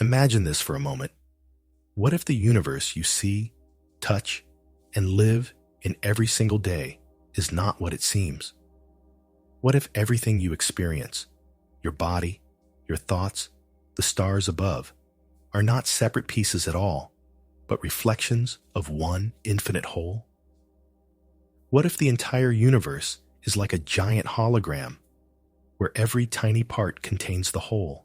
Imagine this for a moment. What if the universe you see, touch, and live in every single day is not what it seems? What if everything you experience, your body, your thoughts, the stars above, are not separate pieces at all, but reflections of one infinite whole? What if the entire universe is like a giant hologram, where every tiny part contains the whole,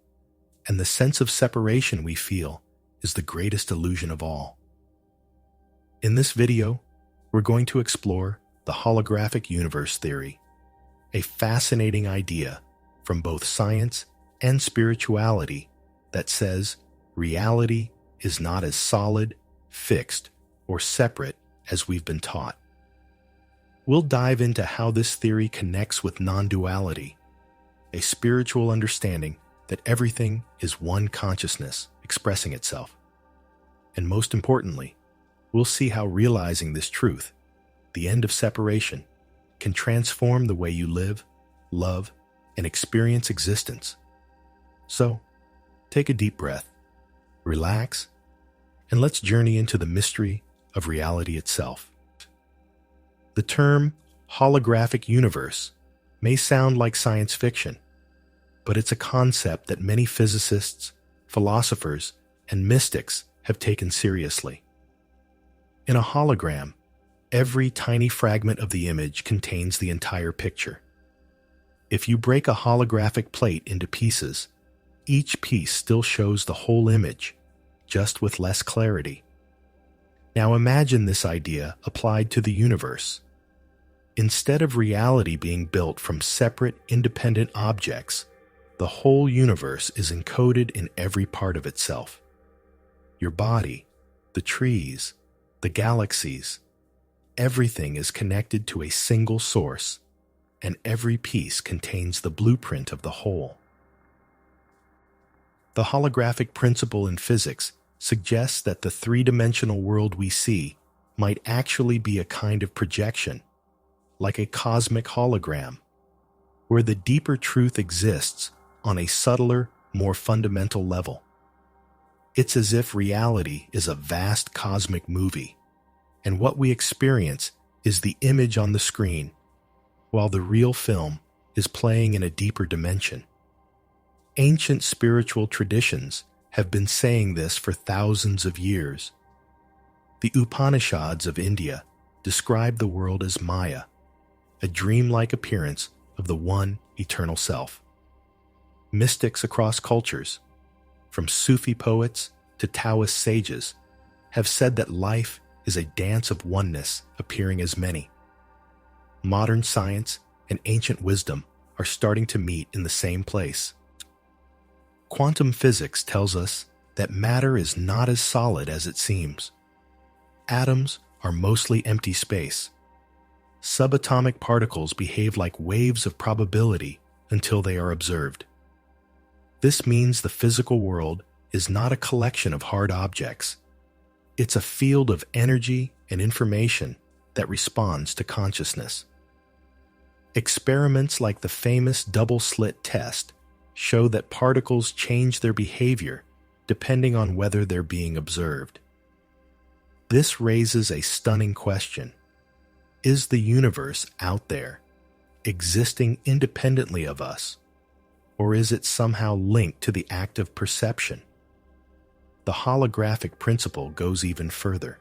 and the sense of separation we feel is the greatest illusion of all? In this video, we're going to explore the Holographic Universe Theory, a fascinating idea from both science and spirituality that says reality is not as solid, fixed, or separate as we've been taught. We'll dive into how this theory connects with non-duality, a spiritual understanding that everything is one consciousness expressing itself. And most importantly, we'll see how realizing this truth, the end of separation, can transform the way you live, love, and experience existence. So, take a deep breath, relax, and let's journey into the mystery of reality itself. The term holographic universe may sound like science fiction, but it's a concept that many physicists, philosophers, and mystics have taken seriously. In a hologram, every tiny fragment of the image contains the entire picture. If you break a holographic plate into pieces, each piece still shows the whole image, just with less clarity. Now imagine this idea applied to the universe. Instead of reality being built from separate, independent objects, the whole universe is encoded in every part of itself. Your body, the trees, the galaxies, everything is connected to a single source, and every piece contains the blueprint of the whole. The holographic principle in physics suggests that the three-dimensional world we see might actually be a kind of projection, like a cosmic hologram, where the deeper truth exists on a subtler, more fundamental level. It's as if reality is a vast cosmic movie, and what we experience is the image on the screen, while the real film is playing in a deeper dimension. Ancient spiritual traditions have been saying this for thousands of years. The Upanishads of India describe the world as Maya, a dreamlike appearance of the one eternal self. Mystics across cultures, from Sufi poets to Taoist sages, have said that life is a dance of oneness appearing as many. Modern science and ancient wisdom are starting to meet in the same place. Quantum physics tells us that matter is not as solid as it seems. Atoms are mostly empty space. Subatomic particles behave like waves of probability until they are observed. This means the physical world is not a collection of hard objects. It's a field of energy and information that responds to consciousness. Experiments like the famous double-slit test show that particles change their behavior depending on whether they're being observed. This raises a stunning question. Is the universe out there, existing independently of us, or is it somehow linked to the act of perception? The holographic principle goes even further.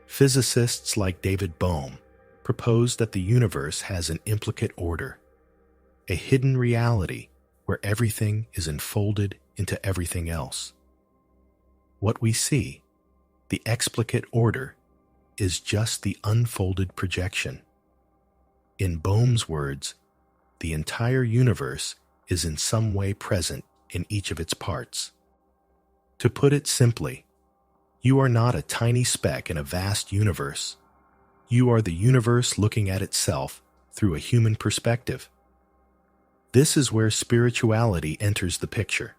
Physicists like David Bohm propose that the universe has an implicate order, a hidden reality where everything is enfolded into everything else. What we see, the explicate order, is just the unfolded projection. In Bohm's words, the entire universe is in some way present in each of its parts. To put it simply, you are not a tiny speck in a vast universe. You are the universe looking at itself through a human perspective. This is where spirituality enters the picture.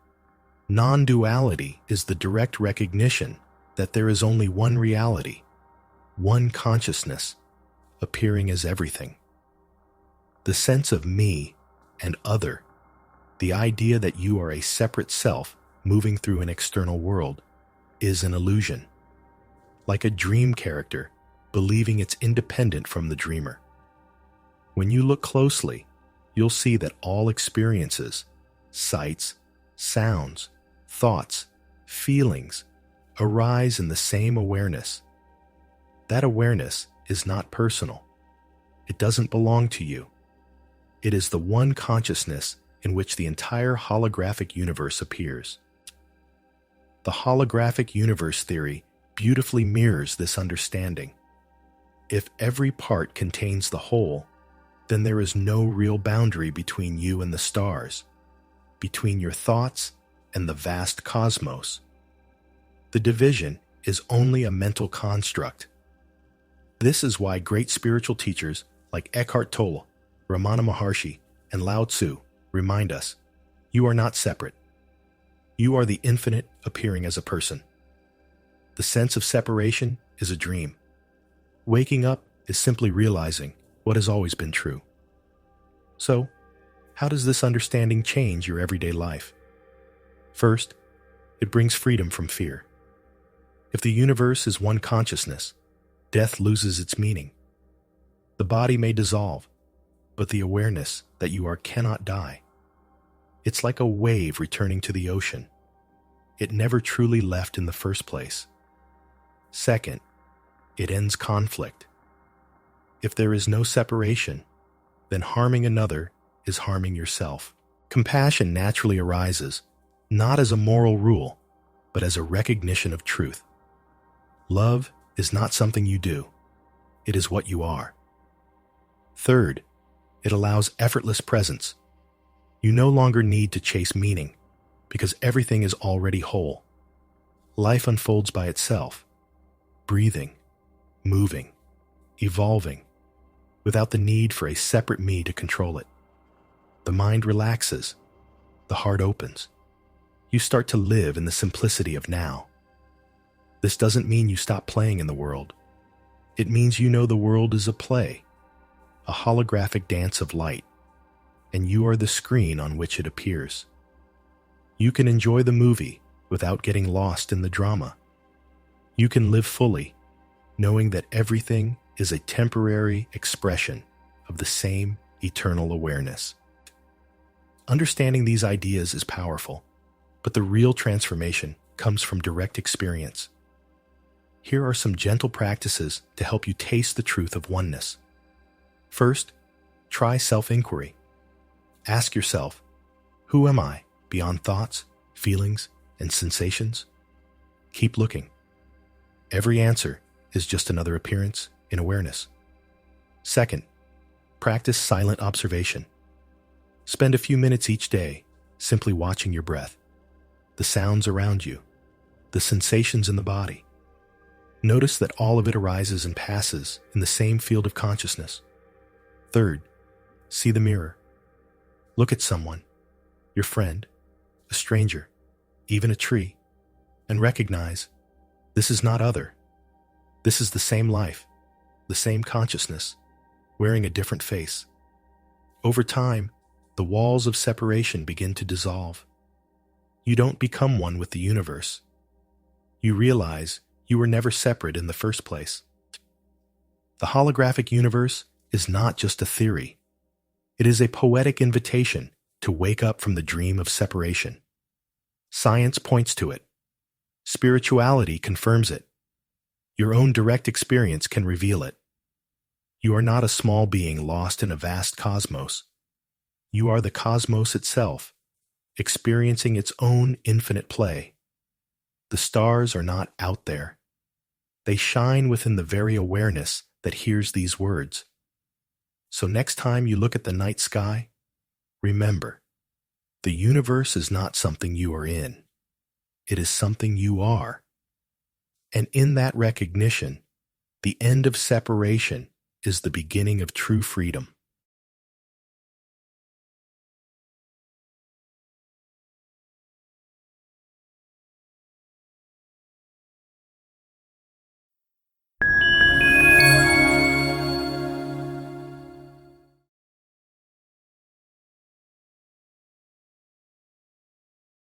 Non-duality is the direct recognition that there is only one reality, one consciousness, appearing as everything. The sense of me and other, the idea that you are a separate self, moving through an external world is an illusion, like a dream character believing it's independent from the dreamer. When you look closely, you'll see that all experiences, sights, sounds, thoughts, feelings arise in the same awareness. That awareness is not personal. It doesn't belong to you. It is the one consciousness in which the entire holographic universe appears. The Holographic Universe Theory beautifully mirrors this understanding. If every part contains the whole, then there is no real boundary between you and the stars, between your thoughts and the vast cosmos. The division is only a mental construct. This is why great spiritual teachers like Eckhart Tolle, Ramana Maharshi, and Lao Tzu remind us, you are not separate. You are the infinite appearing as a person. The sense of separation is a dream. Waking up is simply realizing what has always been true. So, how does this understanding change your everyday life? First, it brings freedom from fear. If the universe is one consciousness, death loses its meaning. The body may dissolve, but the awareness that you are cannot die. It's like a wave returning to the ocean. It never truly left in the first place. Second, it ends conflict. If there is no separation, then harming another is harming yourself. Compassion naturally arises, not as a moral rule, but as a recognition of truth. Love is not something you do. It is what you are. Third, it allows effortless presence. You no longer need to chase meaning, because everything is already whole. Life unfolds by itself, breathing, moving, evolving, without the need for a separate me to control it. The mind relaxes, the heart opens. You start to live in the simplicity of now. This doesn't mean you stop playing in the world. It means you know the world is a play, a holographic dance of light, and you are the screen on which it appears. You can enjoy the movie without getting lost in the drama. You can live fully, knowing that everything is a temporary expression of the same eternal awareness. Understanding these ideas is powerful, but the real transformation comes from direct experience. Here are some gentle practices to help you taste the truth of oneness. First, try self-inquiry. Ask yourself, who am I beyond thoughts, feelings, and sensations? Keep looking. Every answer is just another appearance in awareness. Second, practice silent observation. Spend a few minutes each day simply watching your breath, the sounds around you, the sensations in the body. Notice that all of it arises and passes in the same field of consciousness. Third, see the mirror. Look at someone, your friend, a stranger, even a tree, and recognize this is not other. This is the same life, the same consciousness, wearing a different face. Over time, the walls of separation begin to dissolve. You don't become one with the universe. You realize you were never separate in the first place. The holographic universe is not just a theory. It is a poetic invitation to wake up from the dream of separation. Science points to it. Spirituality confirms it. Your own direct experience can reveal it. You are not a small being lost in a vast cosmos. You are the cosmos itself, experiencing its own infinite play. The stars are not out there. They shine within the very awareness that hears these words. So next time you look at the night sky, remember, the universe is not something you are in. It is something you are. And in that recognition, the end of separation is the beginning of true freedom.